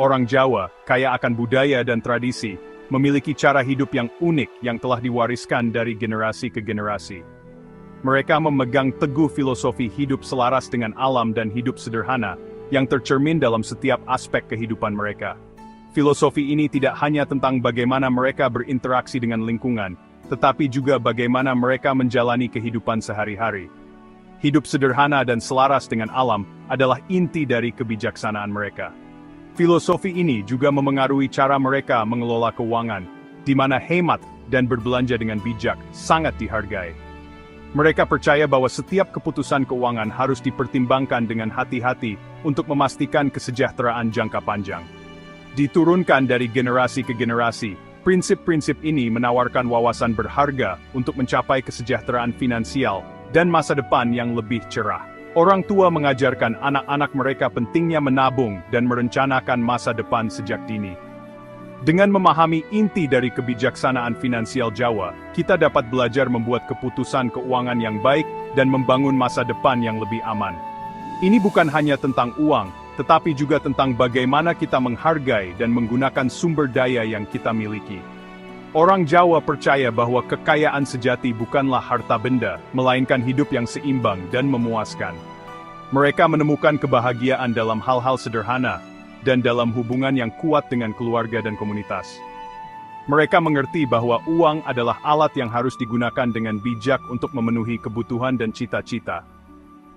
Orang Jawa, kaya akan budaya dan tradisi, memiliki cara hidup yang unik yang telah diwariskan dari generasi ke generasi. Mereka memegang teguh filosofi hidup selaras dengan alam dan hidup sederhana, yang tercermin dalam setiap aspek kehidupan mereka. Filosofi ini tidak hanya tentang bagaimana mereka berinteraksi dengan lingkungan, tetapi juga bagaimana mereka menjalani kehidupan sehari-hari. Hidup sederhana dan selaras dengan alam adalah inti dari kebijaksanaan mereka. Filosofi ini juga memengaruhi cara mereka mengelola keuangan, di mana hemat dan berbelanja dengan bijak sangat dihargai. Mereka percaya bahwa setiap keputusan keuangan harus dipertimbangkan dengan hati-hati untuk memastikan kesejahteraan jangka panjang. Diturunkan dari generasi ke generasi, prinsip-prinsip ini menawarkan wawasan berharga untuk mencapai kesejahteraan finansial dan masa depan yang lebih cerah. Orang tua mengajarkan anak-anak mereka pentingnya menabung dan merencanakan masa depan sejak dini. Dengan memahami inti dari kebijaksanaan finansial Jawa, kita dapat belajar membuat keputusan keuangan yang baik dan membangun masa depan yang lebih aman. Ini bukan hanya tentang uang, tetapi juga tentang bagaimana kita menghargai dan menggunakan sumber daya yang kita miliki. Orang Jawa percaya bahwa kekayaan sejati bukanlah harta benda, melainkan hidup yang seimbang dan memuaskan. Mereka menemukan kebahagiaan dalam hal-hal sederhana, dan dalam hubungan yang kuat dengan keluarga dan komunitas. Mereka mengerti bahwa uang adalah alat yang harus digunakan dengan bijak untuk memenuhi kebutuhan dan cita-cita.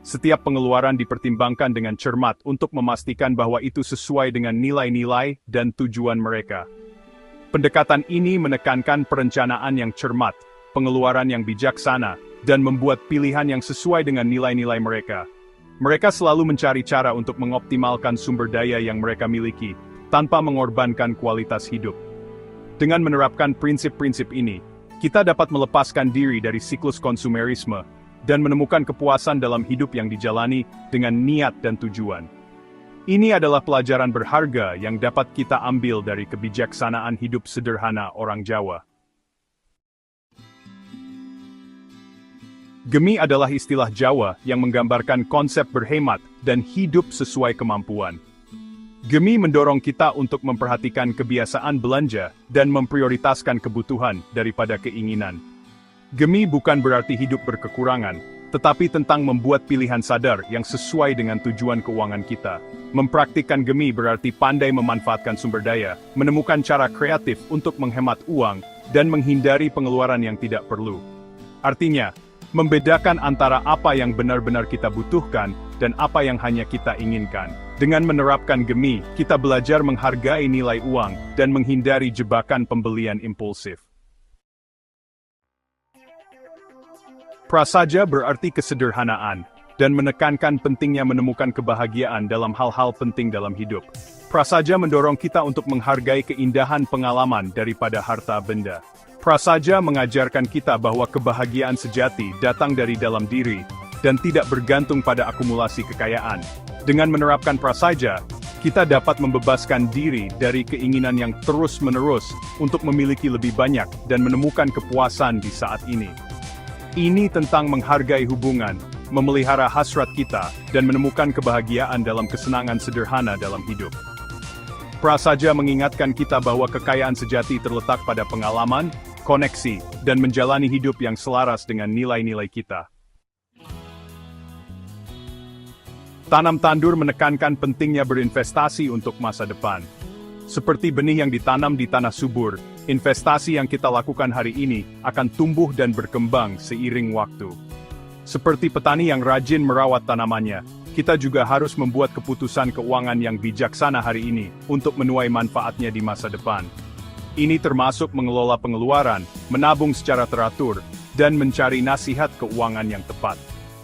Setiap pengeluaran dipertimbangkan dengan cermat untuk memastikan bahwa itu sesuai dengan nilai-nilai dan tujuan mereka. Pendekatan ini menekankan perencanaan yang cermat, pengeluaran yang bijaksana, dan membuat pilihan yang sesuai dengan nilai-nilai mereka. Mereka selalu mencari cara untuk mengoptimalkan sumber daya yang mereka miliki, tanpa mengorbankan kualitas hidup. Dengan menerapkan prinsip-prinsip ini, kita dapat melepaskan diri dari siklus konsumerisme, dan menemukan kepuasan dalam hidup yang dijalani dengan niat dan tujuan. Ini adalah pelajaran berharga yang dapat kita ambil dari kebijaksanaan hidup sederhana orang Jawa. Gemi adalah istilah Jawa yang menggambarkan konsep berhemat dan hidup sesuai kemampuan. Gemi mendorong kita untuk memperhatikan kebiasaan belanja dan memprioritaskan kebutuhan daripada keinginan. Gemi bukan berarti hidup berkekurangan, tetapi tentang membuat pilihan sadar yang sesuai dengan tujuan keuangan kita. Mempraktikkan gemi berarti pandai memanfaatkan sumber daya, menemukan cara kreatif untuk menghemat uang, dan menghindari pengeluaran yang tidak perlu. Artinya, membedakan antara apa yang benar-benar kita butuhkan dan apa yang hanya kita inginkan. Dengan menerapkan gemi, kita belajar menghargai nilai uang dan menghindari jebakan pembelian impulsif. Prasaja berarti kesederhanaan, dan menekankan pentingnya menemukan kebahagiaan dalam hal-hal penting dalam hidup. Prasaja mendorong kita untuk menghargai keindahan pengalaman daripada harta benda. Prasaja mengajarkan kita bahwa kebahagiaan sejati datang dari dalam diri, dan tidak bergantung pada akumulasi kekayaan. Dengan menerapkan prasaja, kita dapat membebaskan diri dari keinginan yang terus-menerus untuk memiliki lebih banyak dan menemukan kepuasan di saat ini. Ini tentang menghargai hubungan, memelihara hasrat kita, dan menemukan kebahagiaan dalam kesenangan sederhana dalam hidup. Prasaja mengingatkan kita bahwa kekayaan sejati terletak pada pengalaman, koneksi, dan menjalani hidup yang selaras dengan nilai-nilai kita. Tanam tandur menekankan pentingnya berinvestasi untuk masa depan. Seperti benih yang ditanam di tanah subur, investasi yang kita lakukan hari ini akan tumbuh dan berkembang seiring waktu. Seperti petani yang rajin merawat tanamannya, kita juga harus membuat keputusan keuangan yang bijaksana hari ini untuk menuai manfaatnya di masa depan. Ini termasuk mengelola pengeluaran, menabung secara teratur, dan mencari nasihat keuangan yang tepat.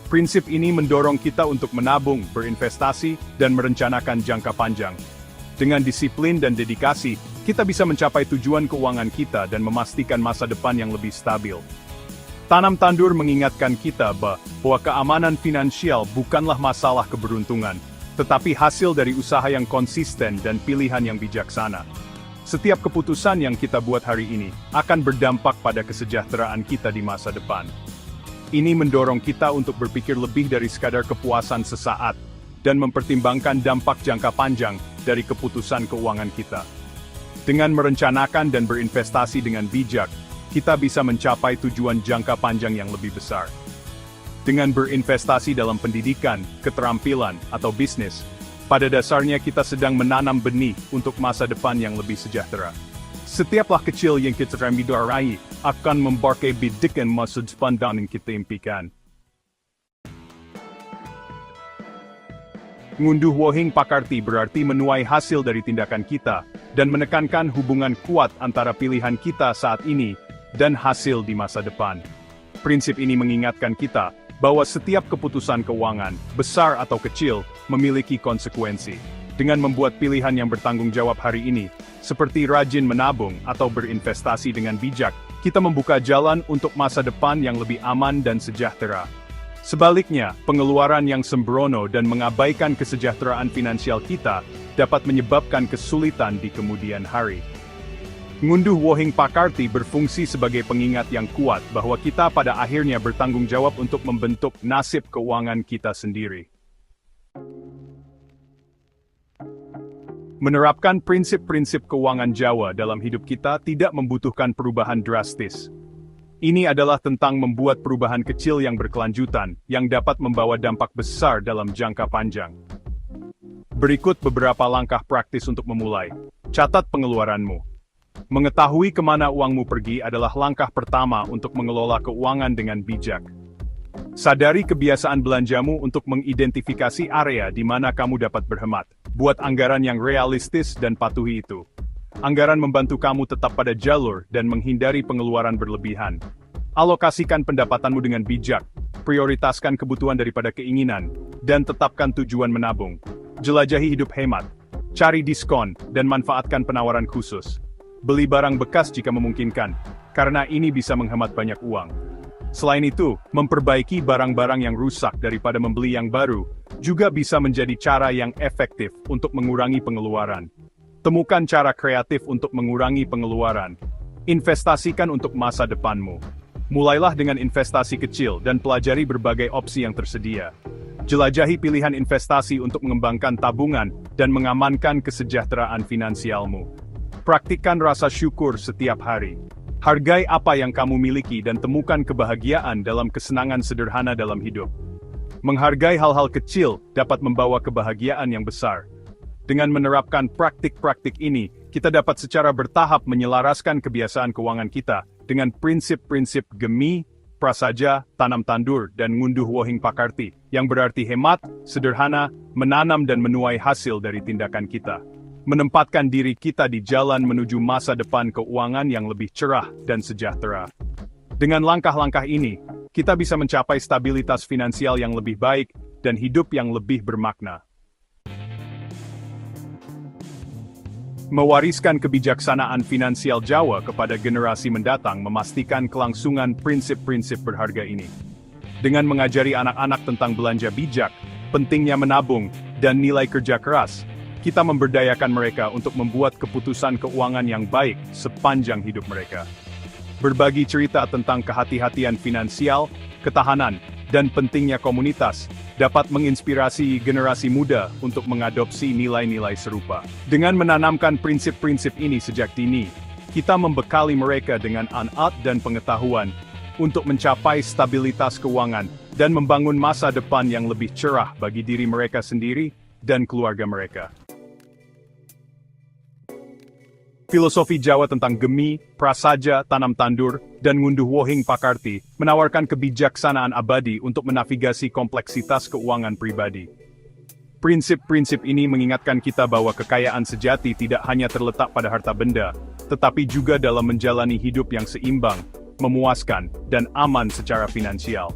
Prinsip ini mendorong kita untuk menabung, berinvestasi, dan merencanakan jangka panjang. Dengan disiplin dan dedikasi, kita bisa mencapai tujuan keuangan kita dan memastikan masa depan yang lebih stabil. Tanam tandur mengingatkan kita bahwa keamanan finansial bukanlah masalah keberuntungan, tetapi hasil dari usaha yang konsisten dan pilihan yang bijaksana. Setiap keputusan yang kita buat hari ini akan berdampak pada kesejahteraan kita di masa depan. Ini mendorong kita untuk berpikir lebih dari sekadar kepuasan sesaat, dan mempertimbangkan dampak jangka panjang dari keputusan keuangan kita. Dengan merencanakan dan berinvestasi dengan bijak, kita bisa mencapai tujuan jangka panjang yang lebih besar. Dengan berinvestasi dalam pendidikan, keterampilan, atau bisnis, pada dasarnya kita sedang menanam benih untuk masa depan yang lebih sejahtera. Setiap langkah kecil yang kita ambil akan membarkai bidikan masa depan yang kita impikan. Ngunduh wohing pakarti berarti menuai hasil dari tindakan kita, dan menekankan hubungan kuat antara pilihan kita saat ini dan hasil di masa depan. Prinsip ini mengingatkan kita bahwa setiap keputusan keuangan, besar atau kecil, memiliki konsekuensi. Dengan membuat pilihan yang bertanggung jawab hari ini, seperti rajin menabung atau berinvestasi dengan bijak, kita membuka jalan untuk masa depan yang lebih aman dan sejahtera. Sebaliknya, pengeluaran yang sembrono dan mengabaikan kesejahteraan finansial kita dapat menyebabkan kesulitan di kemudian hari. Ngunduh wohing pakarti berfungsi sebagai pengingat yang kuat bahwa kita pada akhirnya bertanggung jawab untuk membentuk nasib keuangan kita sendiri. Menerapkan prinsip-prinsip keuangan Jawa dalam hidup kita tidak membutuhkan perubahan drastis. Ini adalah tentang membuat perubahan kecil yang berkelanjutan, yang dapat membawa dampak besar dalam jangka panjang. Berikut beberapa langkah praktis untuk memulai. Catat pengeluaranmu. Mengetahui kemana uangmu pergi adalah langkah pertama untuk mengelola keuangan dengan bijak. Sadari kebiasaan belanjamu untuk mengidentifikasi area di mana kamu dapat berhemat. Buat anggaran yang realistis dan patuhi itu. Anggaran membantu kamu tetap pada jalur dan menghindari pengeluaran berlebihan. Alokasikan pendapatanmu dengan bijak, prioritaskan kebutuhan daripada keinginan, dan tetapkan tujuan menabung. Jelajahi hidup hemat, cari diskon, dan manfaatkan penawaran khusus. Beli barang bekas jika memungkinkan, karena ini bisa menghemat banyak uang. Selain itu, memperbaiki barang-barang yang rusak daripada membeli yang baru, juga bisa menjadi cara yang efektif untuk mengurangi pengeluaran. Temukan cara kreatif untuk mengurangi pengeluaran. Investasikan untuk masa depanmu. Mulailah dengan investasi kecil dan pelajari berbagai opsi yang tersedia. Jelajahi pilihan investasi untuk mengembangkan tabungan dan mengamankan kesejahteraan finansialmu. Praktikkan rasa syukur setiap hari. Hargai apa yang kamu miliki dan temukan kebahagiaan dalam kesenangan sederhana dalam hidup. Menghargai hal-hal kecil dapat membawa kebahagiaan yang besar. Dengan menerapkan praktik-praktik ini, kita dapat secara bertahap menyelaraskan kebiasaan keuangan kita dengan prinsip-prinsip gemi, prasaja, tanam tandur, dan ngunduh wohing pakarti, yang berarti hemat, sederhana, menanam dan menuai hasil dari tindakan kita. Menempatkan diri kita di jalan menuju masa depan keuangan yang lebih cerah dan sejahtera. Dengan langkah-langkah ini, kita bisa mencapai stabilitas finansial yang lebih baik dan hidup yang lebih bermakna. Mewariskan kebijaksanaan finansial Jawa kepada generasi mendatang memastikan kelangsungan prinsip-prinsip berharga ini. Dengan mengajari anak-anak tentang belanja bijak, pentingnya menabung, dan nilai kerja keras, kita memberdayakan mereka untuk membuat keputusan keuangan yang baik sepanjang hidup mereka. Berbagi cerita tentang kehati-hatian finansial, ketahanan, dan pentingnya komunitas dapat menginspirasi generasi muda untuk mengadopsi nilai-nilai serupa. Dengan menanamkan prinsip-prinsip ini sejak dini, kita membekali mereka dengan anak dan pengetahuan untuk mencapai stabilitas keuangan dan membangun masa depan yang lebih cerah bagi diri mereka sendiri dan keluarga mereka. Filosofi Jawa tentang gemi, prasaja, tanam tandur, dan ngunduh wohing pakarti menawarkan kebijaksanaan abadi untuk menavigasi kompleksitas keuangan pribadi. Prinsip-prinsip ini mengingatkan kita bahwa kekayaan sejati tidak hanya terletak pada harta benda, tetapi juga dalam menjalani hidup yang seimbang, memuaskan, dan aman secara finansial.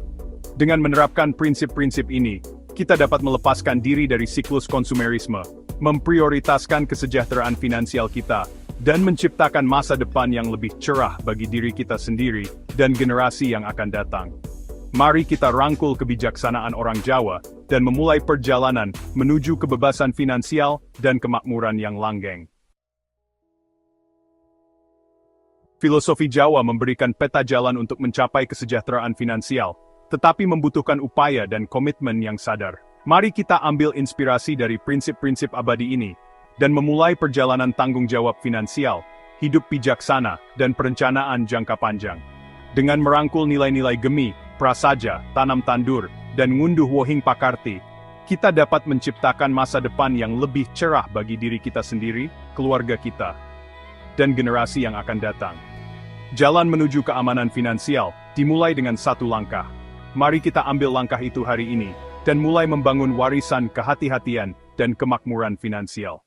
Dengan menerapkan prinsip-prinsip ini, kita dapat melepaskan diri dari siklus konsumerisme, memprioritaskan kesejahteraan finansial kita, dan menciptakan masa depan yang lebih cerah bagi diri kita sendiri dan generasi yang akan datang. Mari kita rangkul kebijaksanaan orang Jawa dan memulai perjalanan menuju kebebasan finansial dan kemakmuran yang langgeng. Filosofi Jawa memberikan peta jalan untuk mencapai kesejahteraan finansial, tetapi membutuhkan upaya dan komitmen yang sadar. Mari kita ambil inspirasi dari prinsip-prinsip abadi ini, dan memulai perjalanan tanggung jawab finansial, hidup bijaksana, dan perencanaan jangka panjang. Dengan merangkul nilai-nilai gemi, prasaja, tanam tandur, dan ngunduh wohing pakarti, kita dapat menciptakan masa depan yang lebih cerah bagi diri kita sendiri, keluarga kita, dan generasi yang akan datang. Jalan menuju keamanan finansial dimulai dengan satu langkah. Mari kita ambil langkah itu hari ini, dan mulai membangun warisan kehati-hatian dan kemakmuran finansial.